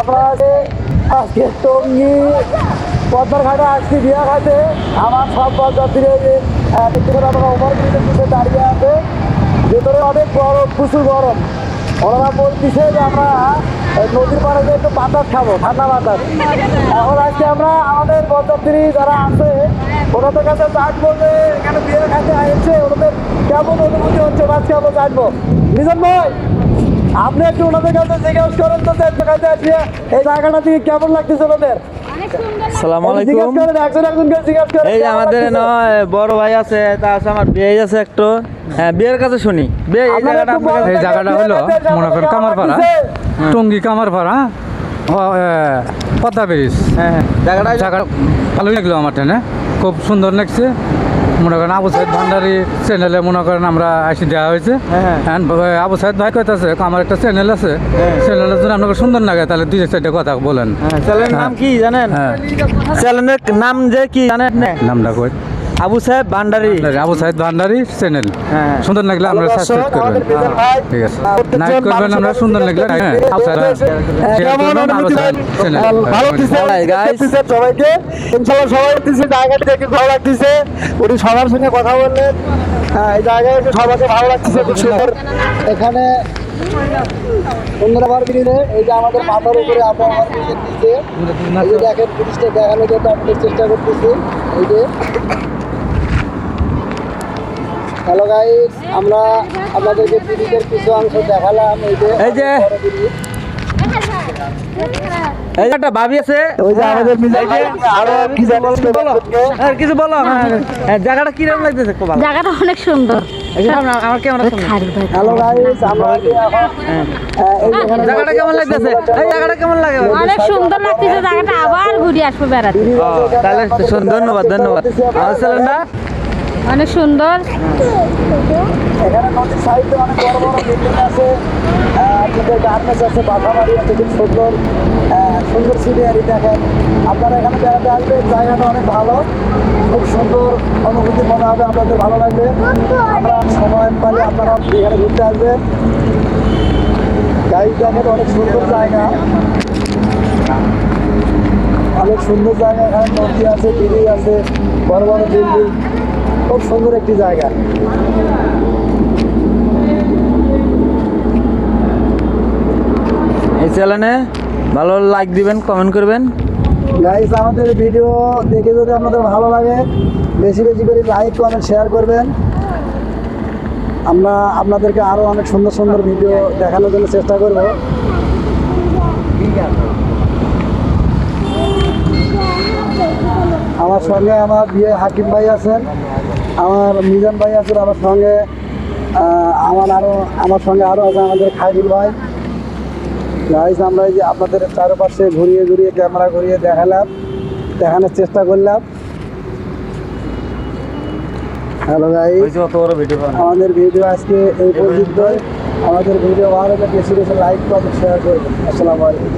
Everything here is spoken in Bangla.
আমরা আজকে টঙ্গী পদ্মার ঘাটে আসছি বিয়া ঘাটে। আমার সব পদযাত্রী আমরা ওভারব্রিজের পিছনে দাঁড়িয়ে আছে। ভেতরে অনেক গরম, প্রচুর গরম। ওনারা বলতেছে যে আমরা নদীর পাড়ে যে একটু বাতাস খাবো, ঠান্ডা বাতাস। এখন আজকে আমরা আমাদের পদযাত্রী যারা আছে ওনাদের কাছে জানবো যে এখানে বিয়ে খাতে আসছে, ওনাদের কেমন অনুভূতি হচ্ছে আজকে আমরা জানবো। নিজাম ভাই, আপনি একটু ওনাদের কাছে জিজ্ঞেস করেন তো এই জায়গাটা থেকে কেমন লাগতেছে ওনাদের। আসসালামু আলাইকুম। এই আমাদের নয় বড় ভাই আছে, তা আছে আমার বিয়ে আছে একটু। হ্যাঁ, বিয়ের কাছে শুনি বিয়ে এই জায়গাটা এই জায়গাটা হলো মনে করেন কামারপাড়া, টঙ্গী কামারপাড়া, পদ্মা ব্রিজ। হ্যাঁ, জায়গাটা ভালোই লাগলো আমার ট্রেনে, খুব সুন্দর লাগছে। মনে করেন আবু সাইদ ভান্ডারি চ্যানেলে মনে করেন আমরা আসি দেওয়া হয়েছে। আবু সাইদ ভাই কইতাছে আমার একটা চ্যানেল আছে, চ্যানেলের জন্য আপনাকে সুন্দর লাগে, তাহলে দুই চারটে কথা বলেন। চ্যানেলের নাম কি জানেন? চ্যানেলের নাম যে কি জানেন? নামটা কই? আবু সাহেব ভান্ডারি, আবু সাইদ ভান্ডারি চ্যানেল। সুন্দর লাগলে আমরা সাবস্ক্রাইব করবেন। ঠিক আছে, লাইক করবেন। আমরা সুন্দর লাগলে সবাইকে ইনশাআল্লাহ সবাই জায়গাটি দেখে ভালো লাগতেছে। উনি সবার সঙ্গে কথা বললেন, এই জায়গায় সবাইকে ভালো লাগতেছে, খুব সুন্দর। এখানে সুন্দরবন ব্রিজে এই যে আমাদের মাথার উপরে আপনার ব্রিজের নিচে এই যে দেখেন ব্রিজটা দেখানোর জন্য আপনাদের চেষ্টা করতেছি। এই যে হ্যালো গাইস, আমরা আপনাদেরকে ব্রিজের কিছু অংশ দেখালাম। এই যে এই একটা ভাবি আছে, ওই যে আমাদের আরো কি কিছু বলো। জায়গাটা কিরকম লাগতেছে? জায়গাটা অনেক সুন্দর। আমার কেমন হ্যালো গাইস, আমরা জায়গাটা কেমন লাগতেছে? এই জায়গাটা কেমন লাগে? অনেক সুন্দর লাগতেছে জায়গাটা, আবার ঘুরে আসবো বেড়াতে। তাহলে ধন্যবাদ ধন্যবাদ। না অনেক সুন্দর। এখানে নদীর সাইডে অনেক বড় বড় বিল্ডিং আছে, আপনাদের গার্মেন্টস আছে, বাসাবাড়ি আছে, খুব সুন্দর সুন্দর সিনারি দেখেন। আপনারা এখানে বেড়াতে আসবেন, জায়গাটা অনেক ভালো, খুব সুন্দর অনুভূতি মনে হবে, আপনাদের ভালো লাগবে। আমরা সময় পালে আপনারা এখানে ঘুরতে আসবেন। গাইড দেখেন, অনেক সুন্দর জায়গা, অনেক সুন্দর জায়গা। এখানে নদী আছে, ব্রিজ আছে, বড় বড় বিল্ডিং, খুব সুন্দর একটি জায়গা। এই চ্যানেলে ভালো লাইক দিবেন, কমেন্ট করবেন। গাইস, আমাদের ভিডিও দেখে যদি আপনাদের ভালো লাগে বেশি বেশি করে লাইক কমেন্ট শেয়ার করবেন। আমরা আপনাদেরকে আরও অনেক সুন্দর সুন্দর ভিডিও দেখানোর জন্য চেষ্টা করব। আমার সঙ্গে আমার বিয়ে হাকিম ভাই আছেন, আমার মিজান ভাই আছেন, আমার সঙ্গে আমার সঙ্গে আরও আছে আমাদের খাইরুল ভাই। গাইস, আমরা এই যে আপনাদের চারপাশে ঘুরিয়ে ঘুরিয়ে ক্যামেরা ঘুরিয়ে দেখানোর চেষ্টা করলাম। হ্যালো গাইস, আমাদের ভিডিও আজকে এই পর্যন্ত। আমাদের ভিডিও ভালো লাগলে বেশি বেশি লাইক কমেন্ট শেয়ার করবেন। আসসালামু আলাইকুম।